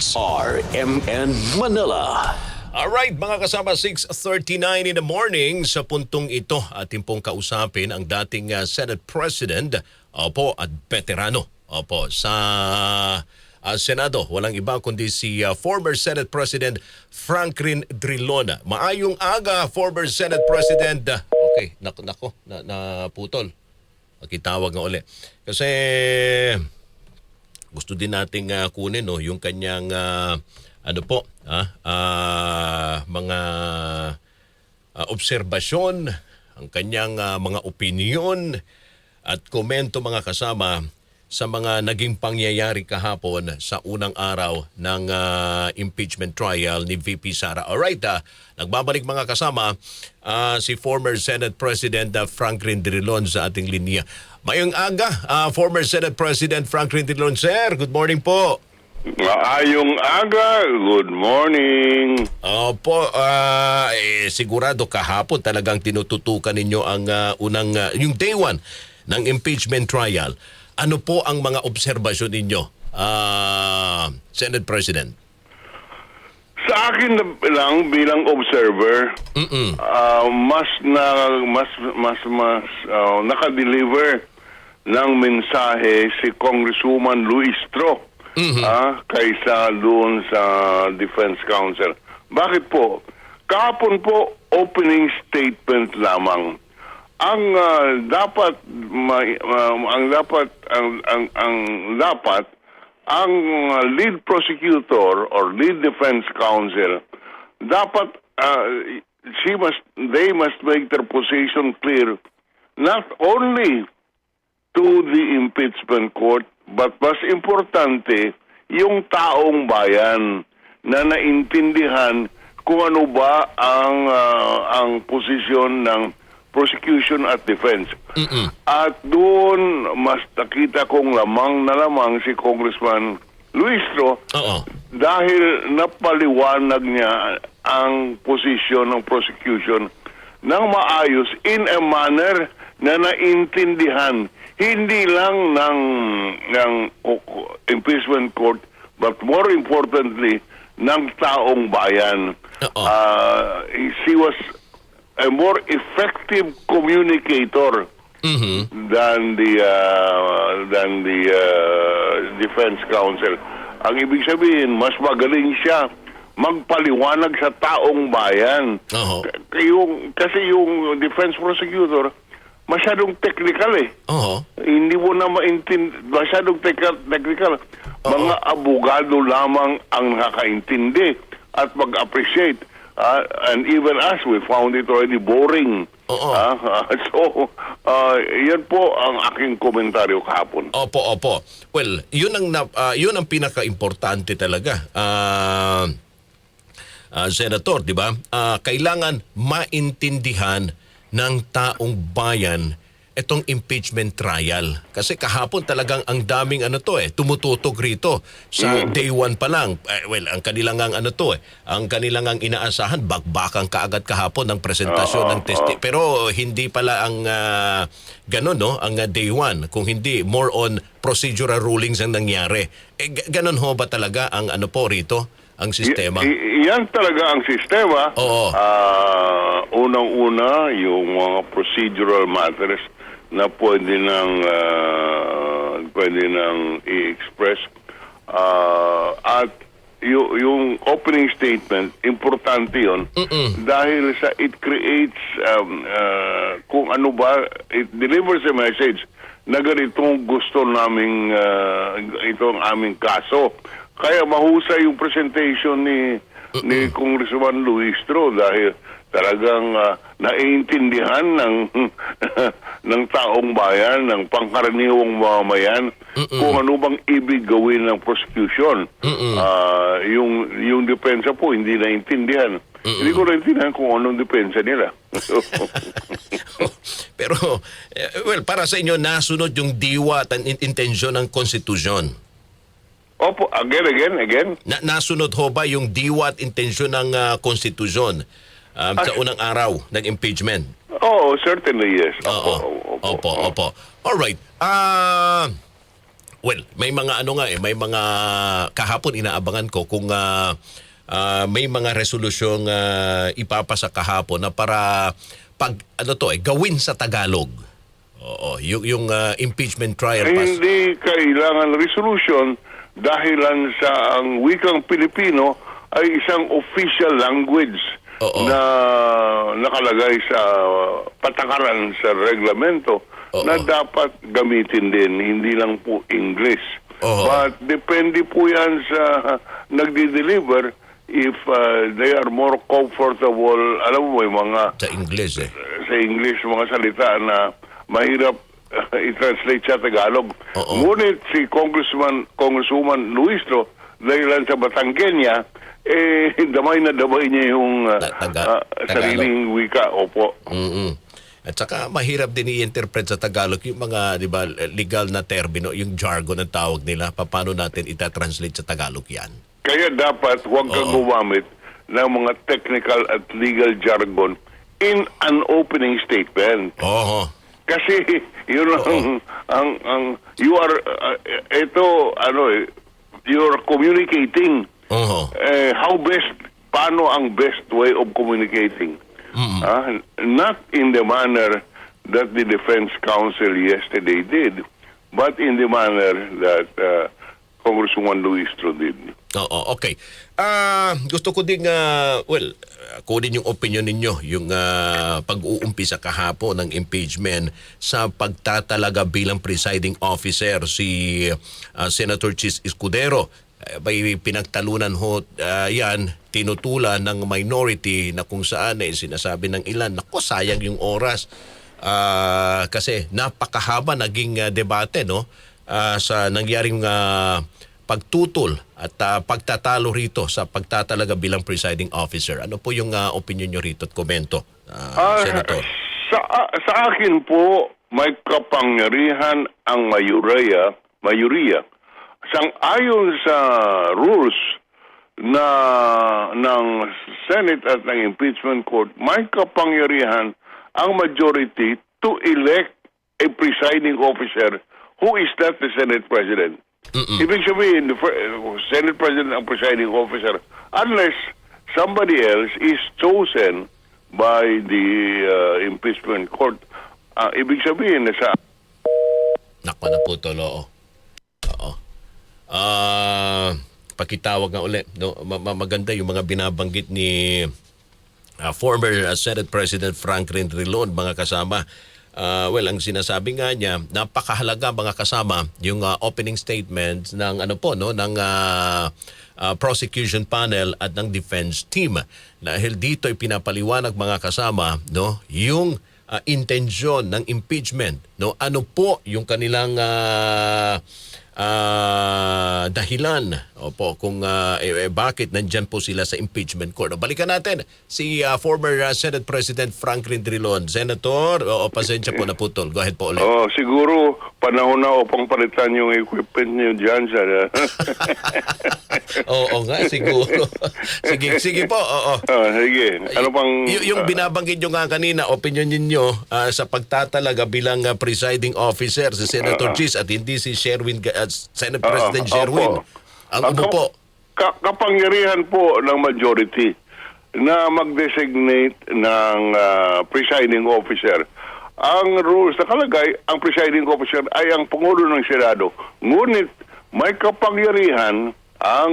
RMN Manila. Alright mga kasama, 6:39 in the morning. Sa puntong ito, ating pong kausapin ang dating Senate President at veterano sa Senado. Walang iba kundi si former Senate President Franklin Drilon. Maayong aga, former Senate President. Okay, naputol. Makitawag nga uli. Kasi gusto din nating kunin yung kanyang mga obserbasyon, ang kanyang mga opinyon at komento mga kasama sa mga naging pangyayari kahapon sa unang araw ng impeachment trial ni VP Sara. Alright, nagbabalik mga kasama si former Senate President Franklin Drilon sa ating linya. Mayong aga, former Senate President Franklin Drilon. Sir, good morning po. Maayong aga, good morning. Opo, sigurado kahapon talagang tinututukan ninyo ang yung day one ng impeachment trial. Ano po ang mga obserbasyon ninyo, Senate President? Sa akin lang bilang observer, mas nakadeliver ng mensahe si Congresswoman Luistro kaysa doon sa Defense Council. Bakit po? Kahapon po opening statement lamang. Ang dapat ang lead prosecutor or lead defense counsel dapat they must make their position clear not only to the impeachment court but mas importante yung taong bayan na naintindihan kung ano ba ang posisyon ng prosecution at defense. At doon mas nakita kong lamang si Congressman Luistro dahil napaliwanag niya ang posisyon ng prosecution ng maayos in a manner na naintindihan hindi lang ng impeachment court but more importantly ng taong bayan. She was a more effective communicator than the defense counsel. Ang ibig sabihin, mas magaling siya magpaliwanag sa taong bayan. Kasi yung defense prosecutor, masyadong technical eh. Hindi mo na masyadong technical. Mga abogado lamang ang nakakaintindi at mag-appreciate. And even us, we found it already boring. Yan po ang aking komentaryo kahapon. Opo. Well, yun ang pinaka-importante talaga. Senator, di ba? Kailangan maintindihan ng taong bayan itong impeachment trial. Kasi kahapon talagang ang daming tumututok rito sa day one pa lang. Ang kanilang ang kanilang inaasahan, bakbakang kaagad kahapon ng presentasyon ng testi. Pero hindi pala ang ang day one. Kung hindi, more on procedural rulings ang nangyari. Ganon ho ba talaga ang rito? Ang sistema? Yan talaga ang sistema. Unang-una, yung mga procedural matters na pwede nang i-express. At yung opening statement, importante yun. Dahil it creates, kung ano ba, it delivers a message na ganitong gusto naming, itong aming kaso. Kaya mahusay yung presentation ni Congressman Luistro dahil talagang naiintindihan ng taong bayan, ng pangkaraniwang mamamayan kung ano bang ibig gawin ng prosecution. Yung depensa po hindi naiintindihan. Hindi ko naiintindihan kung anong depensa nila. Pero, para sa inyo, nasunod yung diwa at intensyon ng konstitusyon. Opo, again. Nasunod ho ba yung diwa at intensyon ng konstitusyon sa unang araw ng impeachment? Oh, certainly yes. Opo. Alright. Well, may mga ano nga may mga kahapon inaabangan ko kung may mga resolusyong ipapasa kahapon na para gawin sa Tagalog. Oo, yung impeachment trial pass. Hindi kailangan resolution dahilan sa ang wikang Pilipino ay isang official language Oo. na nakalagay sa patakaran sa reglamento Oo. na dapat gamitin din, hindi lang po English. Oo. But depende po yan sa nagdi-deliver if they are more comfortable, alam mo, may mga Sa English sa English mga salita na mahirap i-translate sa Tagalog. Oo. Ngunit si Congresswoman Luistro, dahilan sa Batanggenya, damay na damay niya yung Tagalog. sariling wika. Opo. Mm-mm. At saka mahirap din i-interpret sa Tagalog yung mga, di ba, legal na termino, yung jargon ang tawag nila. Paano natin itatranslate sa Tagalog yan? Kaya dapat huwag kang gumamit ng mga technical at legal jargon in an opening statement. Oo. Kasi yun ang you are you're communicating. Oo. Paano ang best way of communicating? Not in the manner that the defense counsel yesterday did, but in the manner that Congresswoman Luistro did. Oo, okay. Gusto ko din, kunin yung opinion ninyo, yung pag-uumpisa kahapon ng impeachment sa pagtatalaga bilang presiding officer si Senator Chis Escudero. May pinagtalunan ho yan, tinutulan ng minority na kung saan sinasabi ng ilan, nako sayang yung oras. Kasi napakahaba naging debate sa nangyaring pagtutol at pagtatalo rito sa pagtatalaga bilang presiding officer. Ano po yung opinion nyo rito at komento, Senator? Sa akin po, may kapangyarihan ang mayoriya. Sang-ayon sa rules ng Senate at ng Impeachment Court, may kapangyarihan ang majority to elect a presiding officer who is not the Senate President. Ibig sabihin, the Senate President ang presiding officer unless somebody else is chosen by the Impeachment Court. Ibig sabihin na sa... Naku na po tolo. Oo. Pakitawag nga ulit. No? Maganda yung mga binabanggit ni former Senate President Franklin Drilon, mga kasama. Ang sinasabi nga niya, napakahalaga mga kasama yung opening statements ng ng prosecution panel at ng defense team. Dahil dito ay pinapaliwanag mga kasama yung intensyon ng impeachment. Ano po yung kanilang dahilan kung bakit nandyan po sila sa impeachment court. Balikan natin si former Senate President Franklin Drilon. Senator, pasensya po naputol. Go ahead po ulit. Siguro panahon na upang palitan yung equipment niyo dyan. Oo nga, siguro. sige po. Sige. Ano pang... yung binabanggit nyo nga kanina, opinion ninyo sa pagtatalaga bilang presiding officer si Senator Chis at hindi si Senate President Sherwin. Ang umupo. Kapangyarihan po ng majority na mag-designate ng presiding officer. Ang rules nakalagay, ang presiding officer ay ang Pangulo ng Senado. Ngunit may kapangyarihan ang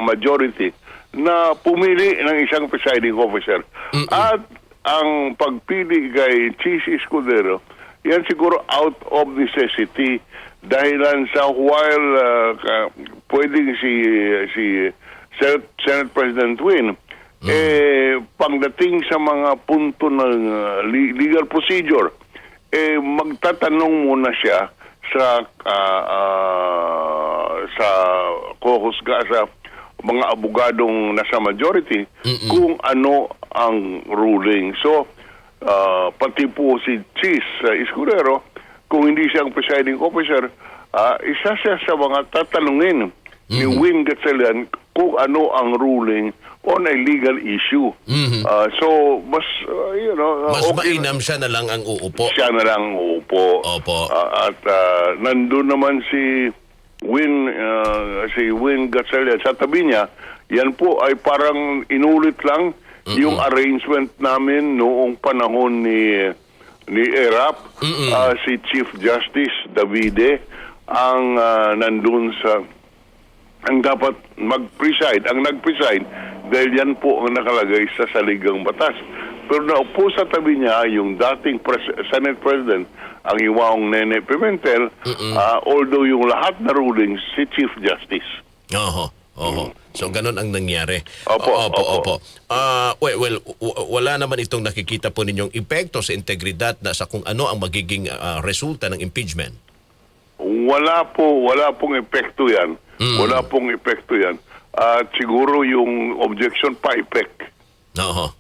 majority na pumili ng isang presiding officer. At ang pagpili kay Chis Escudero, yan siguro out of necessity dahilan sa while pwedeng si Senate President Win pagdating sa mga punto ng legal procedure magtatanong muna siya sa kohusga sa mga abogadong nasa majority kung ano ang ruling. So pati po si Chis Escudero, kung hindi siya ang presiding officer, isa siya sa mga tatanungin ni Win Gatchalian kung ano ang ruling on a legal issue. So, mas, Mas okay mainam siya na lang ang uupo. siya na lang uupo. Opo. At nandun naman si Win Gatchalian sa tabi niya. Yan po ay parang inulit lang yung arrangement namin noong panahon ni ERAP. Si Chief Justice Davide ang nandun ang dapat mag-preside, ang nag-preside dahil yan po ang nakalagay sa saligang batas. Pero naupo sa tabi niya yung dating Senate President, ang Iwaong Nene Pimentel, although yung lahat na rulings, si Chief Justice. Oho. So, ganun ang nangyari. Opo. Wala naman itong nakikita po ninyong epekto sa integridad na sa kung ano ang magiging resulta ng impeachment. Wala pong epekto yan. Wala pong epekto yan. At siguro yung objection pa-effect. Oho.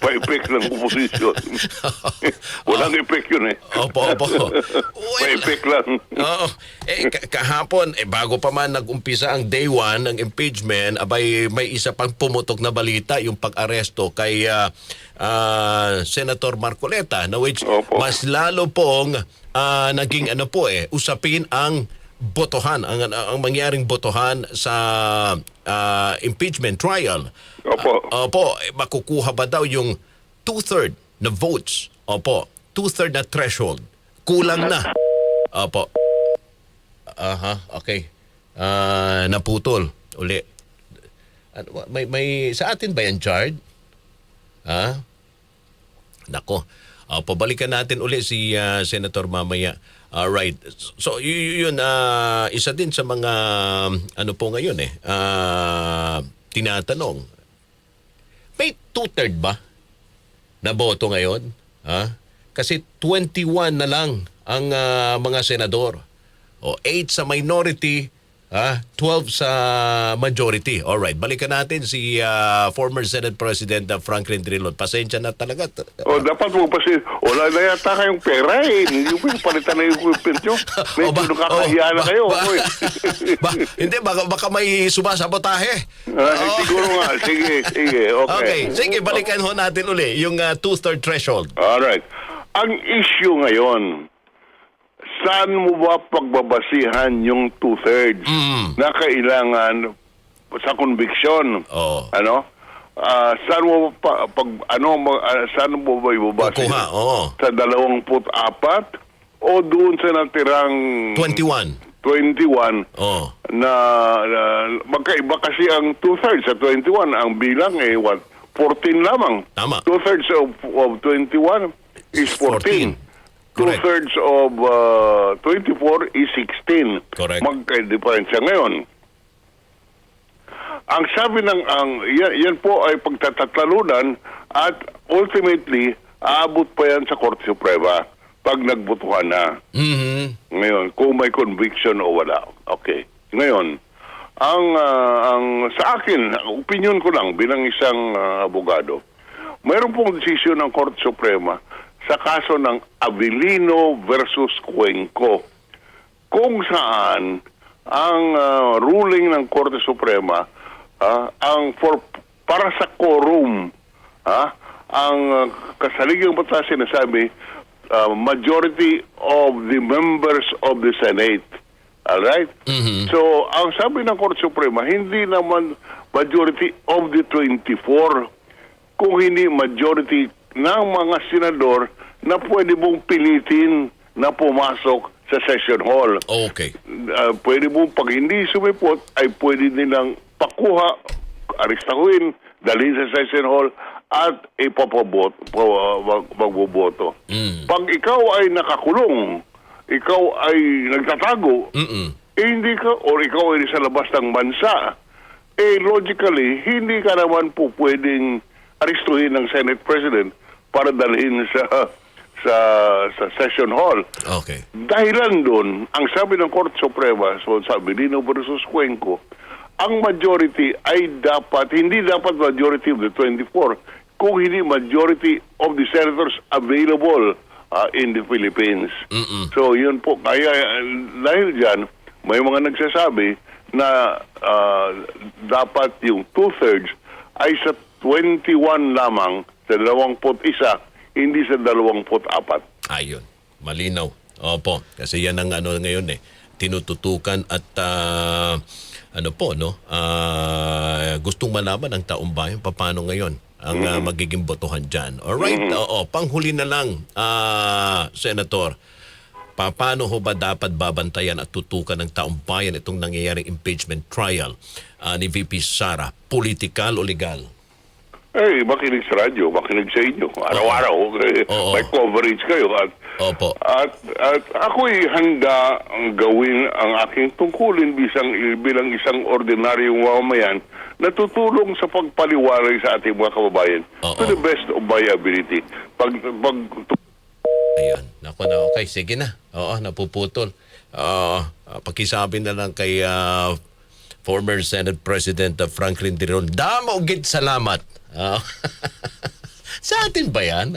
Pa-effect ng oposisyon. Walang effect yun eh. Opo. Pa-effect lang. Oo. Kahapon, bago pa man nag-umpisa ang day 1 ng impeachment, abay may isa pang pumutok na balita, yung pag-aresto kay Senator Marcoleta, na which Opo. mas lalo pong naging usapin ang botohan, ang mangyaring botohan sa impeachment trial. Opo. Makukuha ba daw yung 2/3 na votes? Opo, 2/3 na threshold. Kulang na. Opo. Okay. Naputol uli. May sa atin ba yan, Chard? Nako. Pabalikan natin uli si Senator mamaya. Alright. So, yun, isa din sa mga, po ngayon tinatanong. May 2/3 ba na boto ngayon? Kasi 21 na lang ang mga senador. 8 sa minority, 12 sa majority. Alright, balikan natin si former Senate President Franklin Drilon. Pasensya na talaga. Dapat mo pa wala na yata kayong pera eh. Yung palitan na yung equipment nyo. Medyo nakakahiya na kayo. Hindi, baka may sumasabotahe. Siguro nga. Sige. Okay. Sige, balikan ho natin uli yung 2/3 threshold. Alright. Ang issue ngayon, saan mo ba pagbabasihan yung 2/3 na kailangan sa conviction? Saan mo saan mo ba ibabase? Sa 24 o doon sa natirang 21 na magkaiba kasi ang 2/3 sa 21 ang bilang 14 lamang. Tama. 2/3 of 21 is 14. Correct. 2/3 of 24 is 16. Correct. Magka-diferensya ngayon. Ang sabi yan po ay pagtatatlalunan at ultimately, aabot pa yan sa Korte Suprema pag nagbutuhan na. Ngayon, kung may conviction o wala. Okay. Ngayon, ang sa akin, opinion ko lang bilang isang abogado, mayroon pong desisyon ng Korte Suprema sa kaso ng Avellino versus Cuenco, kung saan ang ruling ng Korte Suprema para sa quorum, ang kasaligang batas sinasabi majority of the members of the Senate. Alright? So, ang sabi ng Korte Suprema, hindi naman majority of the 24, kung hindi majority ng mga senador na pwede mong pilitin na pumasok sa session hall. Okay. Pwede mong pag hindi sumipot, ay pwede nilang pakuha, aristahuin, dalhin sa session hall at magboboto. Pag ikaw ay nakakulong, ikaw ay nagtatago, hindi ka, or ikaw ay sa labas ng bansa, logically, hindi ka naman po pwedeng aristuhin ng Senate President para dalhin sa session hall. Okay. Dahilan doon, ang sabi ng Korte Suprema, so sabi Avellino versus Cuenco, ang majority ay hindi dapat majority of the 24, kung hindi majority of the senators available in the Philippines. So yun po, kaya dahil dyan, may mga nagsasabi na dapat yung 2/3 ay sa 21 lamang sa 21, hindi sa 24. Ayun, malinaw. Opo, kasi yan ang ano ngayon tinututukan at ano po no, gustong malaman ng taong bayan paano ngayon ang magiging botohan diyan. Alright, oo, panghuli na lang, Senator. Paano ho ba dapat babantayan at tutukan ng taong bayan itong nangyayaring impeachment trial ni VP Sara? Political o legal? Makinig sa radyo, makinig sa inyo. Araw-araw, Oo. may coverage kayo. Opo. At ako'y handa ang gawin ang aking tungkulin bilang isang ordinaryong mamamayan na tutulong sa pagpaliwanag sa ating mga kababayan to the best of my ability. Ayan. Naku na, okay. Sige na. Oo, napuputol. Pakisabi na lang kay former Senate President Franklin D. Ron. Damo gid salamat. Sa atin ba yan?